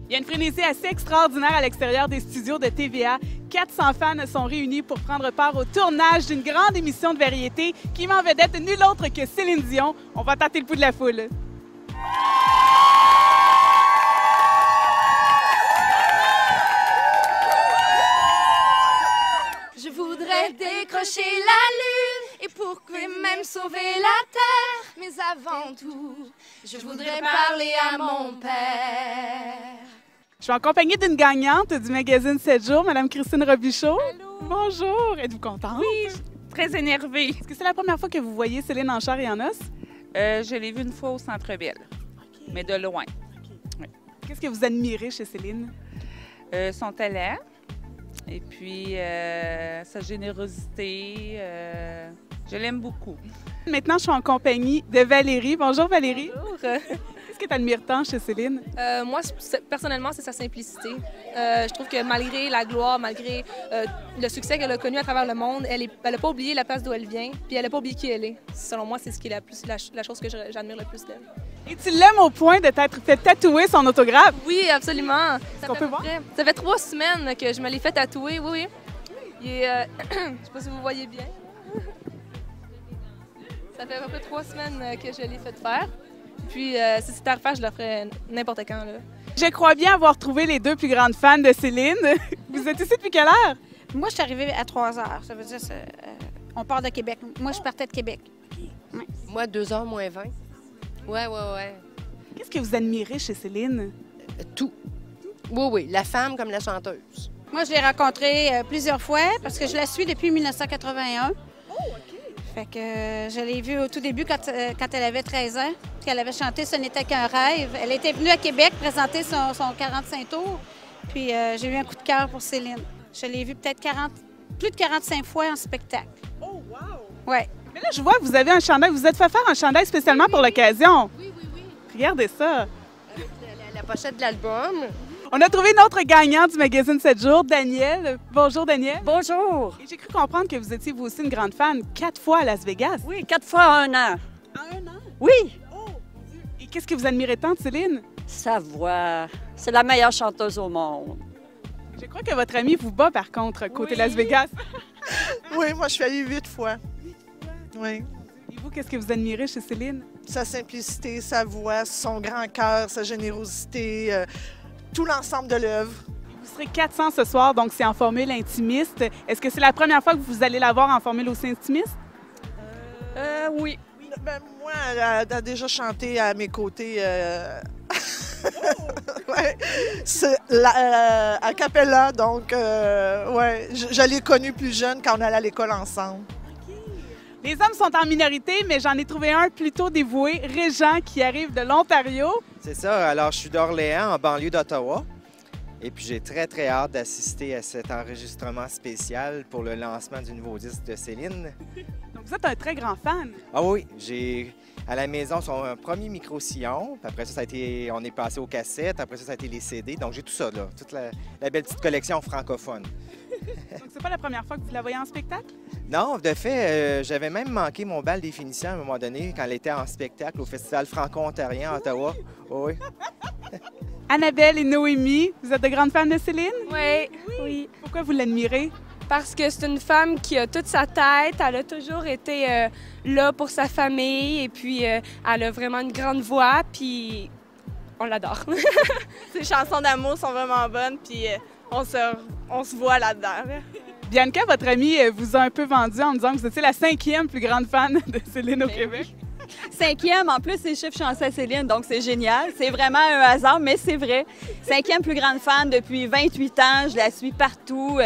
Il y a une frénésie assez extraordinaire à l'extérieur des studios de TVA. 400 fans sont réunis pour prendre part au tournage d'une grande émission de variété qui met en vedette nulle autre que Céline Dion. On va tâter le pouls de la foule. Je voudrais décrocher la lune et pour même sauver la terre. Mais avant tout, je voudrais parler à mon père. Je suis en compagnie d'une gagnante du magazine 7 jours, Mme Christine Robichaud. Allô. Bonjour, êtes-vous contente? Oui, très énervée. Est-ce que c'est la première fois que vous voyez Céline en chair et en os? Je l'ai vue une fois au Centre Bell, mais de loin. Qu'est-ce que vous admirez chez Céline? Son talent et puis sa générosité. Je l'aime beaucoup. Maintenant, je suis en compagnie de Valérie. Bonjour Valérie. Bonjour. Qu'est-ce que tu admires tant chez Céline? Moi, personnellement, c'est sa simplicité. Je trouve que malgré la gloire, malgré le succès qu'elle a connu à travers le monde, elle n'a pas oublié la place d'où elle vient, puis elle n'a pas oublié qui elle est. Selon moi, c'est ce qui est la chose que j'admire le plus d'elle. Et tu l'aimes au point de t'être fait tatouer son autographe? Oui, absolument. Est-ce qu'on peut voir? Ça fait 3 semaines que je me l'ai fait tatouer, oui. Et, je sais pas si vous voyez bien. Ça fait à peu près 3 semaines que je l'ai fait faire. Puis, si c'était à refaire, je le ferais n'importe quand. Là. Je crois bien avoir trouvé les deux plus grandes fans de Céline. Vous êtes ici depuis quelle heure? Moi, je suis arrivée à 3 heures. Ça veut dire on part de Québec. Moi, je partais de Québec. Ouais. Moi, 2h moins 20. Ouais. Qu'est-ce que vous admirez chez Céline? Tout. Oui, la femme comme la chanteuse. Moi, je l'ai rencontrée plusieurs fois parce que je la suis depuis 1981. Fait que je l'ai vue au tout début quand elle avait 13 ans, qu'elle avait chanté « Ce n'était qu'un rêve ». Elle était venue à Québec présenter son 45 tours. Puis j'ai eu un coup de cœur pour Céline. Je l'ai vue peut-être plus de 45 fois en spectacle. Oh, wow! Ouais. Mais là, je vois que vous avez un chandail. Vous êtes fait faire un chandail spécialement pour l'occasion. Oui. Regardez ça. Avec la pochette de l'album. On a trouvé notre gagnant du magazine 7 jours, Daniel. Bonjour, Daniel. Bonjour. Et j'ai cru comprendre que vous étiez vous aussi une grande fan 4 fois à Las Vegas. Oui, 4 fois en 1 an. En 1 an? Oui, Oh, Dieu. Et qu'est-ce que vous admirez tant de Céline? sa voix. C'est la meilleure chanteuse au monde. Je crois que votre ami vous bat, par contre, côté Oui. Las Vegas. Oui, moi, je suis allée 8 fois. Oui. Et vous, qu'est-ce que vous admirez chez Céline? Sa simplicité, sa voix, son grand cœur, sa générosité, tout l'ensemble de l'œuvre. Vous serez 400 ce soir, donc c'est en formule intimiste. Est-ce que c'est la première fois que vous allez la voir en formule aussi intimiste? Oui. Ben, moi, elle a déjà chanté à mes côtés. Ouais. C'est à Capella, donc ouais, je l'ai connue plus jeune quand on allait à l'école ensemble. Les hommes sont en minorité, mais j'en ai trouvé un plutôt dévoué, Régent, qui arrive de l'Ontario. C'est ça. Alors, je suis d'Orléans, en banlieue d'Ottawa. Et puis, j'ai très hâte d'assister à cet enregistrement spécial pour le lancement du nouveau disque de Céline. Donc, vous êtes un très grand fan. Ah oui, j'ai à la maison son premier micro-sillon. Puis après ça, on est passé aux cassettes. Après ça a été les CD. Donc, j'ai tout ça, là. Toute la belle petite collection francophone. Donc, c'est pas la première fois que vous la voyez en spectacle? Non, de fait, j'avais même manqué mon bal des finitions à un moment donné quand elle était en spectacle au Festival franco-ontarien à Ottawa. Oh, oui. Annabelle et Noémie, vous êtes de grandes fans de Céline? Oui. Pourquoi vous l'admirez? Parce que c'est une femme qui a toute sa tête. Elle a toujours été là pour sa famille. Et puis, elle a vraiment une grande voix. Puis, on l'adore. Ses chansons d'amour sont vraiment bonnes. Puis, on se voit là-dedans. Bianca, votre amie, vous a un peu vendu en disant que vous étiez la 5e plus grande fan de Céline au Québec. 5e, en plus, c'est chiffre chancé à Céline, donc c'est génial. C'est vraiment un hasard, mais c'est vrai. 5e plus grande fan depuis 28 ans. Je la suis partout.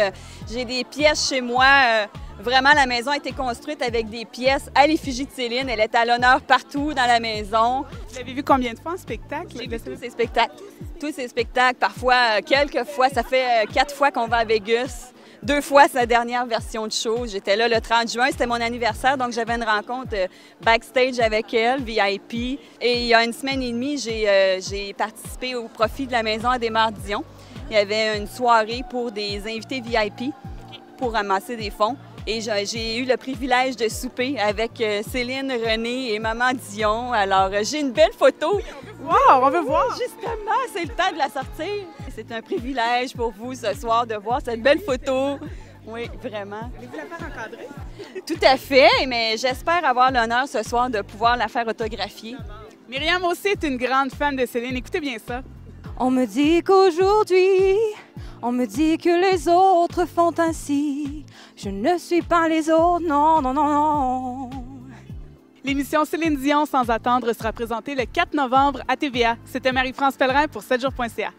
J'ai des pièces chez moi. Vraiment, la maison a été construite avec des pièces à l'effigie de Céline. Elle est à l'honneur partout dans la maison. Vous l'avez vu combien de fois en spectacle? J'ai vu tous ces spectacles. Tous ces spectacles, parfois, quelques fois. Ça fait 4 fois qu'on va à Vegas. 2 fois sa dernière version de show. J'étais là le 30 juin, c'était mon anniversaire, donc j'avais une rencontre backstage avec elle, VIP. Et il y a une semaine et demie, j'ai participé au profit de la Maison Adémar Dion. Il y avait une soirée pour des invités VIP pour ramasser des fonds. Et j'ai eu le privilège de souper avec Céline, René et Maman Dion. Alors, j'ai une belle photo Wow, on veut voir! Justement, c'est le temps de la sortir. C'est un privilège pour vous ce soir de voir cette belle photo. Oui, vraiment. Voulez-vous la faire encadrer? Tout à fait, mais j'espère avoir l'honneur ce soir de pouvoir la faire autographier. Myriam aussi est une grande fan de Céline. Écoutez bien ça. On me dit qu'aujourd'hui, on me dit que les autres font ainsi. Je ne suis pas les autres, non, non, non, non. L'émission Céline Dion, sans attendre, sera présentée le 4 novembre à TVA. C'était Marie-France Pellerin pour 7jours.ca.